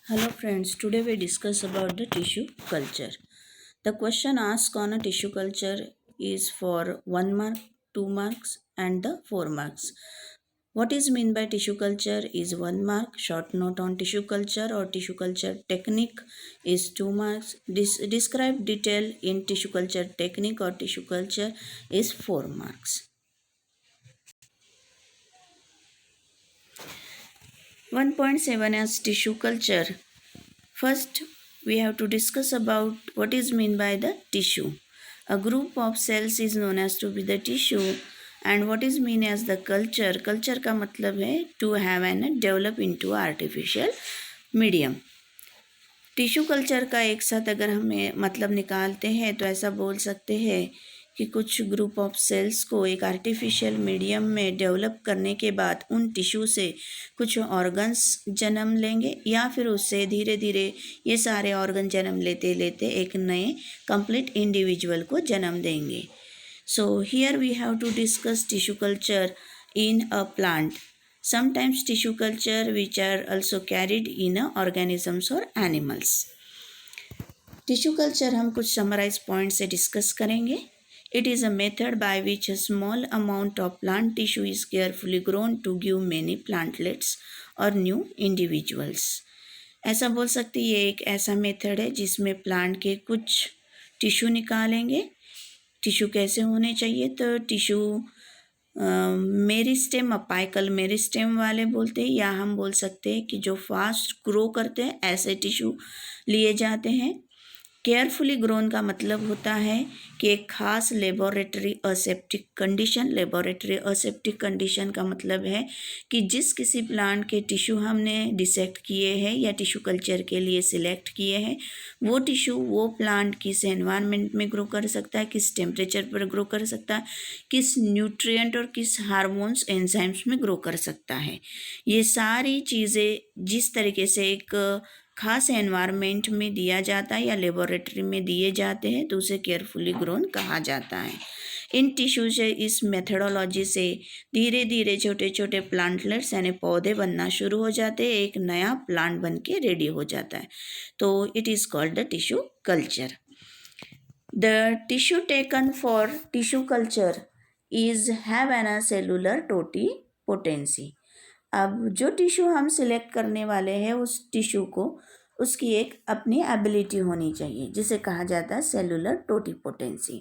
Hello friends, today we discuss about the tissue culture. The question asked on a tissue culture is for 1 mark, 2 marks and the 4 marks. What is mean by tissue culture is 1 mark, short note on tissue culture or tissue culture technique is 2 marks, describe detail in tissue culture technique or tissue culture is 4 marks. 1.7 as tissue culture. First, we have to discuss about what is meant by the tissue. A group of cells is known as to be the tissue and what is mean as the culture. Culture का मतलब है to have and develop into artificial medium. Tissue culture का एक साथ अगर हमें मतलब निकालते हैं तो ऐसा बोल सकते हैं कि कुछ ग्रुप ऑफ सेल्स को एक आर्टिफिशियल मीडियम में डेवलप करने के बाद उन टिश्यू से कुछ ऑर्गन्स जन्म लेंगे या फिर उससे धीरे धीरे ये सारे ऑर्गन जन्म लेते लेते एक नए कंप्लीट इंडिविजुअल को जन्म देंगे. So here we have to discuss tissue culture in a plant. Sometimes tissue culture which are also carried in organisms or animals. Tissue culture हम कुछ समराइज पॉइंट से डिस्कस करेंगे. It is a method by which a small amount of plant tissue is carefully grown to give many plantlets और new individuals. ऐसा बोल सकते ये एक ऐसा मेथड है जिसमें प्लांट के कुछ टिश्यू निकालेंगे. टिश्यू कैसे होने चाहिए तो टिश्यू मेरिस्टेम अपाइकल मेरिस्टेम वाले बोलते हैं या हम बोल सकते हैं कि जो फास्ट ग्रो करते हैं ऐसे टिश्यू लिए जाते हैं. केयरफुली ग्रोन का मतलब होता है कि एक खास लेबोरेटरी असेप्टिक कंडीशन का मतलब है कि जिस किसी प्लांट के टिश्यू हमने डिसेक्ट किए हैं या टिश्यू कल्चर के लिए सिलेक्ट किए हैं वो टिश्यू वो प्लांट किस एनवायरनमेंट में ग्रो कर सकता है, किस टेम्परेचर पर ग्रो कर सकता है, किस न्यूट्रिएंट और किस हार्मोन्स एंजाइम्स में ग्रो कर सकता है. ये सारी चीज़ें जिस तरीके से एक खास एनवायरनमेंट में दिया जाता है या लेबोरेटरी में दिए जाते हैं तो उसे केयरफुली ग्रोन कहा जाता है. इन टिश्यू से इस मेथडोलॉजी से धीरे धीरे छोटे छोटे प्लांटलेट्स यानी पौधे बनना शुरू हो जाते हैं, एक नया प्लांट बन के रेडी हो जाता है. तो it is called the tissue culture. The tissue taken for tissue culture is have an cellular totipotency. अब जो टिश्यू हम सिलेक्ट करने वाले हैं उस टिश्यू को उसकी एक अपनी एबिलिटी होनी चाहिए जिसे कहा जाता है cellular totipotency.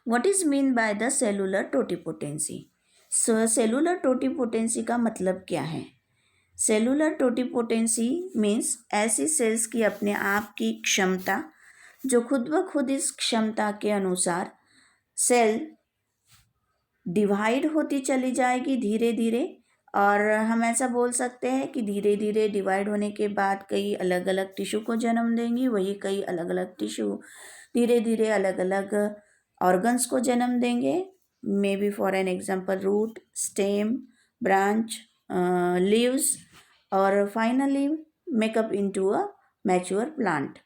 What is mean by the cellular totipotency? Cellular totipotency का मतलब क्या है? सेलुलर टोटीपोटेंसी मीन्स ऐसी सेल्स की अपने आप की क्षमता जो खुद ब खुद इस क्षमता के अनुसार सेल डिवाइड होती चली जाएगी धीरे धीरे. और हम ऐसा बोल सकते हैं कि धीरे धीरे डिवाइड होने के बाद कई अलग अलग टिश्यू को जन्म देंगी. वही कई अलग अलग टिश्यू धीरे धीरे अलग अलग ऑर्गन्स को जन्म देंगे. May be for an example root, stem, branch, leaves और finally makeup into a mature plant.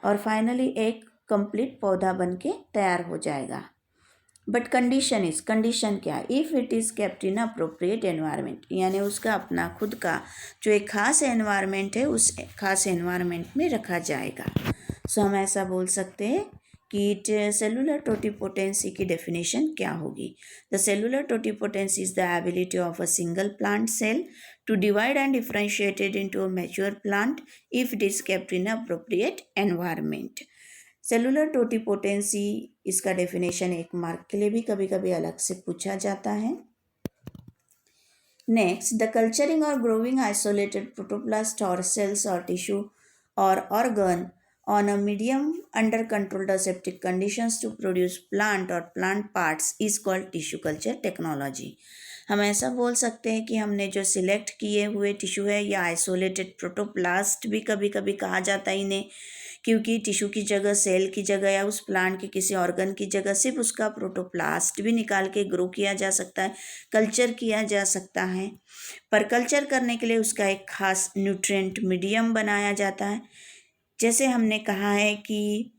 और फाइनली एक कंप्लीट पौधा बन के तैयार हो जाएगा. बट कंडीशन क्या है? If it is kept in appropriate environment यानी उसका अपना खुद का जो एक खास एनवायरनमेंट है उस खास एनवायरनमेंट में रखा जाएगा. सो हम ऐसा बोल सकते हैं कि सेलुलर टोटीपोटेंसी की डेफिनेशन क्या होगी? The cellular totipotency is the ability of a single plant cell to divide and differentiated into a mature plant if it is kept in appropriate environment. Cellular totipotency इसका definition एक mark के लिए भी कभी कभी अलग से पूछा जाता है. नेक्स्ट, द कल्चरिंग और ग्रोविंग आइसोलेटेड प्रोटोप्लास्ट और सेल्स और टिश्यू और organ on a medium under controlled aseptic conditions to produce plant or plant parts is called tissue culture technology. हम ऐसा बोल सकते हैं कि हमने जो सिलेक्ट किए हुए टिश्यू है या आइसोलेटेड प्रोटोप्लास्ट भी कभी कभी कहा जाता है इन्हें, क्योंकि टिश्यू की जगह, सेल की जगह या उस प्लांट के किसी ऑर्गन की जगह सिर्फ उसका प्रोटोप्लास्ट भी निकाल के ग्रो किया जा सकता है, कल्चर किया जा सकता है. पर कल्चर करने के लिए उसका एक खास न्यूट्रिएंट मीडियम बनाया जाता है. जैसे हमने कहा है कि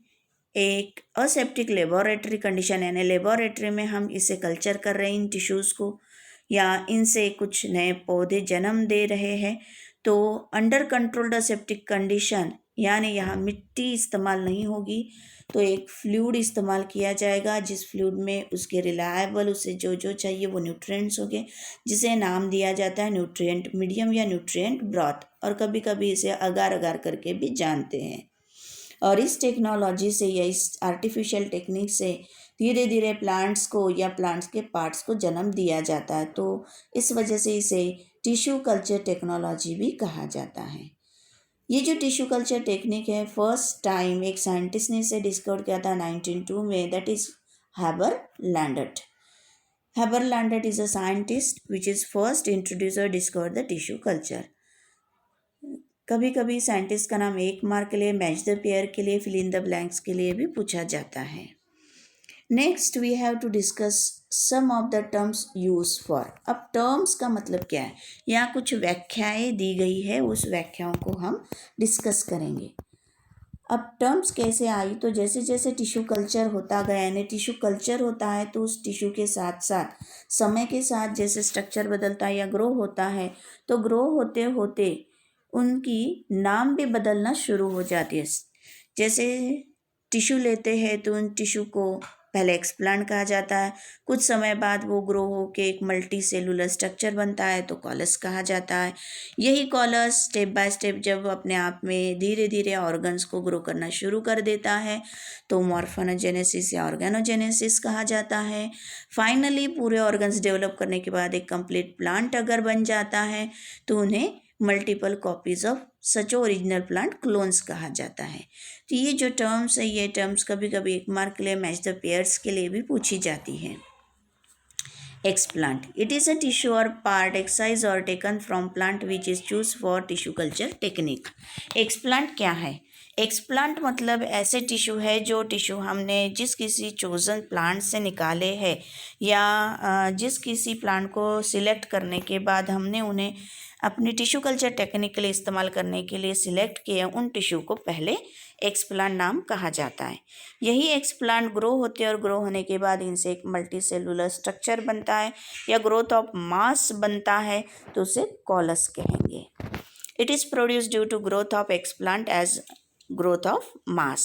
एक असेप्टिक लेबोरेटरी कंडीशन यानी लेबोरेटरी में हम इसे कल्चर कर रहे हैं इन टिश्यूज़ को या इनसे कुछ नए पौधे जन्म दे रहे हैं तो अंडर कंट्रोल्ड सेप्टिक कंडीशन यानी यहाँ मिट्टी इस्तेमाल नहीं होगी, तो एक फ्लूइड इस्तेमाल किया जाएगा जिस फ्लूइड में उसके रिलायबल उसे जो जो चाहिए वो न्यूट्रिएंट्स होंगे, जिसे नाम दिया जाता है न्यूट्रिएंट मीडियम या न्यूट्रिएंट ब्रॉथ, और कभी कभी इसे अगार अगार करके भी जानते हैं। और इस टेक्नोलॉजी से या इस आर्टिफिशियल टेक्निक से धीरे धीरे प्लांट्स को या प्लांट्स के पार्ट्स को जन्म दिया जाता है, तो इस वजह से इसे टिश्यू कल्चर टेक्नोलॉजी भी कहा जाता है। ये जो टिश्यू कल्चर टेक्निक है फर्स्ट टाइम एक साइंटिस्ट ने इसे डिस्कवर किया था 1902 में, that is Haberlandt. Haberlandt is a scientist which is first introducer discover the tissue culture. कभी कभी साइंटिस्ट का नाम एक मार्क के लिए, मैच द पेयर के लिए, फिल इन द ब्लैंक्स के लिए भी पूछा जाता है। Next we have to discuss some of the terms use for. अब टर्म्स का मतलब क्या है, यहाँ कुछ व्याख्याएं दी गई है, उस व्याख्याओं को हम डिस्कस करेंगे। अब टर्म्स कैसे आई, तो जैसे जैसे टिश्यू कल्चर होता गया, यानी टिश्यू कल्चर होता है तो उस टिश्यू के साथ साथ समय के साथ जैसे स्ट्रक्चर बदलता है या ग्रो होता है, तो ग्रो होते होते उनकी नाम भी बदलना शुरू हो जाती है। जैसे टिश्यू लेते हैं तो उन टिश्यू को पहले एक्सप्लांट कहा जाता है, कुछ समय बाद वो ग्रो होके एक मल्टी सेलुलर स्ट्रक्चर बनता है तो कॉलस कहा जाता है। यही कॉलस स्टेप बाय स्टेप जब अपने आप में धीरे धीरे ऑर्गन्स को ग्रो करना शुरू कर देता है तो मॉर्फोनोजेनेसिस या ऑर्गेनोजेनेसिस कहा जाता है। फाइनली पूरे ऑर्गन्स डेवलप करने के बाद एक कंप्लीट प्लांट अगर बन जाता है तो उन्हें multiple copies of such original plant clones कहा जाता है। तो ये जो टर्म्स है, ये टर्म्स कभी कभी एक मार्क के लिए, मैच द पेयर्स के लिए भी पूछी जाती है। Explant, it is a tissue और पार्ट एक्साइज और taken from plant which is choose for tissue culture technique. Explant क्या है? एक्सप्लांट मतलब ऐसे टिश्यू है जो टिश्यू हमने जिस किसी चोजन प्लांट से निकाले हैं या जिस किसी प्लांट को सिलेक्ट करने के बाद हमने उन्हें अपने टिश्यू कल्चर टेक्निक के लिए इस्तेमाल करने के लिए सिलेक्ट किए, उन टिश्यू को पहले एक्सप्लांट नाम कहा जाता है। यही एक्सप्लांट ग्रो होते हैं और ग्रो होने के बाद इनसे एक मल्टी सेलुलर स्ट्रक्चर बनता है या ग्रोथ ऑफ मास बनता है तो उसे कॉलस कहेंगे। It is produce due to growth of explant as growth of mass.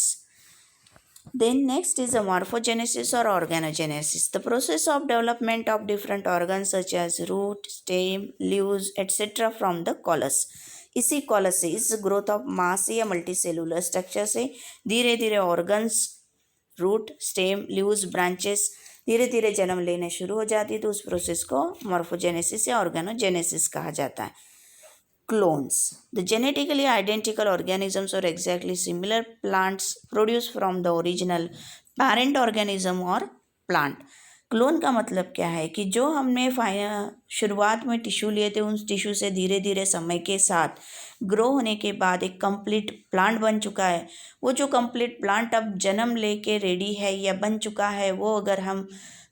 Then next is a morphogenesis or organogenesis, the process of development of different organs such as root, stem, leaves etc. from the callus. इसी callus से इस growth of mass या multicellular structure से धीरे धीरे organs, root, stem, leaves, branches धीरे धीरे जन्म लेने शुरू हो जाती है, तो उस प्रोसेस को मॉर्फोजेनेसिस या ऑर्गेनोजेनेसिस कहा जाता है। Clones, the genetically identical organisms or exactly similar plants produced from the original parent organism or plant. Clone का मतलब क्या है कि जो हमने शुरुआत में टिश्यू लिए थे, उन टिश्यू से धीरे धीरे समय के साथ ग्रो होने के बाद एक कंप्लीट प्लांट बन चुका है। वो जो कंप्लीट प्लांट अब जन्म लेके रेडी है या बन चुका है, वो अगर हम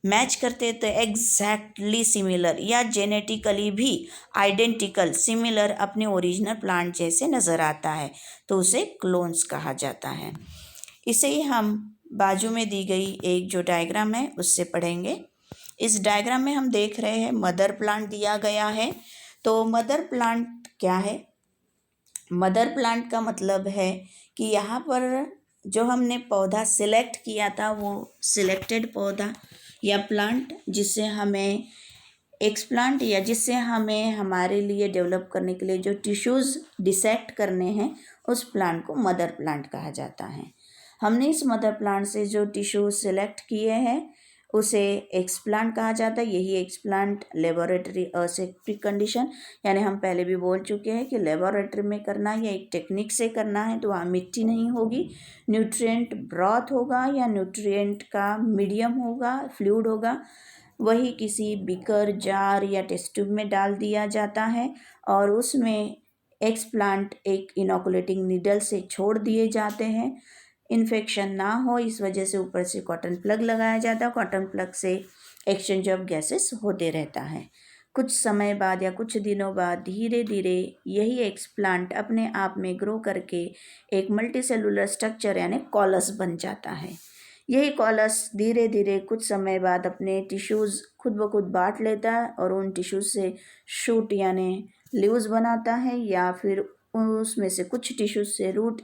मैच करते तो एग्जैक्टली सिमिलर या जेनेटिकली भी आइडेंटिकल सिमिलर अपने ओरिजिनल प्लांट जैसे नज़र आता है तो उसे क्लोन्स कहा जाता है। इसे ही हम बाजू में दी गई एक जो डायग्राम है उससे पढ़ेंगे। इस डायग्राम में हम देख रहे हैं मदर प्लांट दिया गया है। तो मदर प्लांट क्या है? मदर प्लांट का मतलब है कि यहाँ पर जो हमने पौधा सिलेक्ट किया था वो सिलेक्टेड पौधा या प्लांट जिससे हमें एक्सप्लांट या जिससे हमें हमारे लिए डेवलप करने के लिए जो टिश्यूज़ डिसेक्ट करने हैं उस प्लांट को मदर प्लांट कहा जाता है। हमने इस मदर प्लांट से जो टिश्यू सिलेक्ट किए हैं उसे एक्सप्लांट कहा जाता है। यही एक्सप्लांट लेबोरेटरी असेप्टिक कंडीशन, यानी हम पहले भी बोल चुके हैं कि लेबोरेटरी में करना या एक टेक्निक से करना है तो वहाँ मिट्टी नहीं होगी, न्यूट्रिएंट ब्रॉथ होगा या न्यूट्रिएंट का मीडियम होगा, फ्लूइड होगा। वही किसी बीकर, जार या टेस्ट ट्यूब में डाल दिया जाता है और उसमें एक्सप्लांट एक इनोकुलेटिंग नीडल से छोड़ दिए जाते हैं। इन्फेक्शन ना हो इस वजह से ऊपर से कॉटन प्लग लगाया जाता है। कॉटन प्लग से एक्सचेंज ऑफ गैसेस होते रहता है। कुछ समय बाद या कुछ दिनों बाद धीरे धीरे यही एक्सप्लांट अपने आप में ग्रो करके एक मल्टीसेलुलर स्ट्रक्चर यानी कॉलस बन जाता है। यही कॉलस धीरे धीरे कुछ समय बाद अपने टिश्यूज़ खुद ब खुद बांट लेता है और उन टिश्यूज़ से शूट यानी लीव्स बनाता है या फिर उसमें से कुछ टिश्यूज से रूट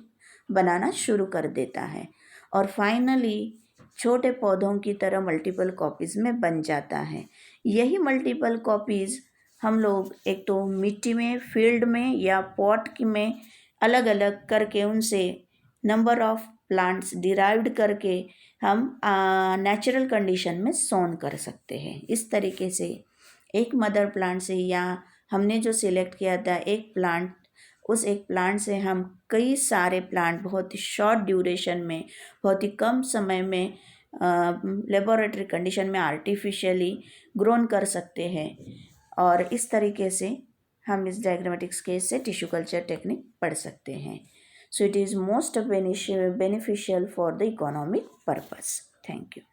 बनाना शुरू कर देता है और फाइनली छोटे पौधों की तरह मल्टीपल कॉपीज़ में बन जाता है। यही मल्टीपल कॉपीज़ हम लोग एक तो मिट्टी में, फील्ड में या पॉट में अलग अलग करके उनसे नंबर ऑफ प्लांट्स डिराइव्ड करके हम नेचुरल कंडीशन में सोन कर सकते हैं। इस तरीके से एक मदर प्लांट से या हमने जो सिलेक्ट किया था एक प्लांट, उस एक प्लांट से हम कई सारे प्लांट बहुत ही शॉर्ट ड्यूरेशन में, बहुत ही कम समय में लेबोरेटरी कंडीशन में आर्टिफिशियली ग्रोन कर सकते हैं। और इस तरीके से हम इस डायग्रामेटिक स्केच से टिश्यू कल्चर टेक्निक पढ़ सकते हैं। So it is most beneficial for the economic purpose. Thank you.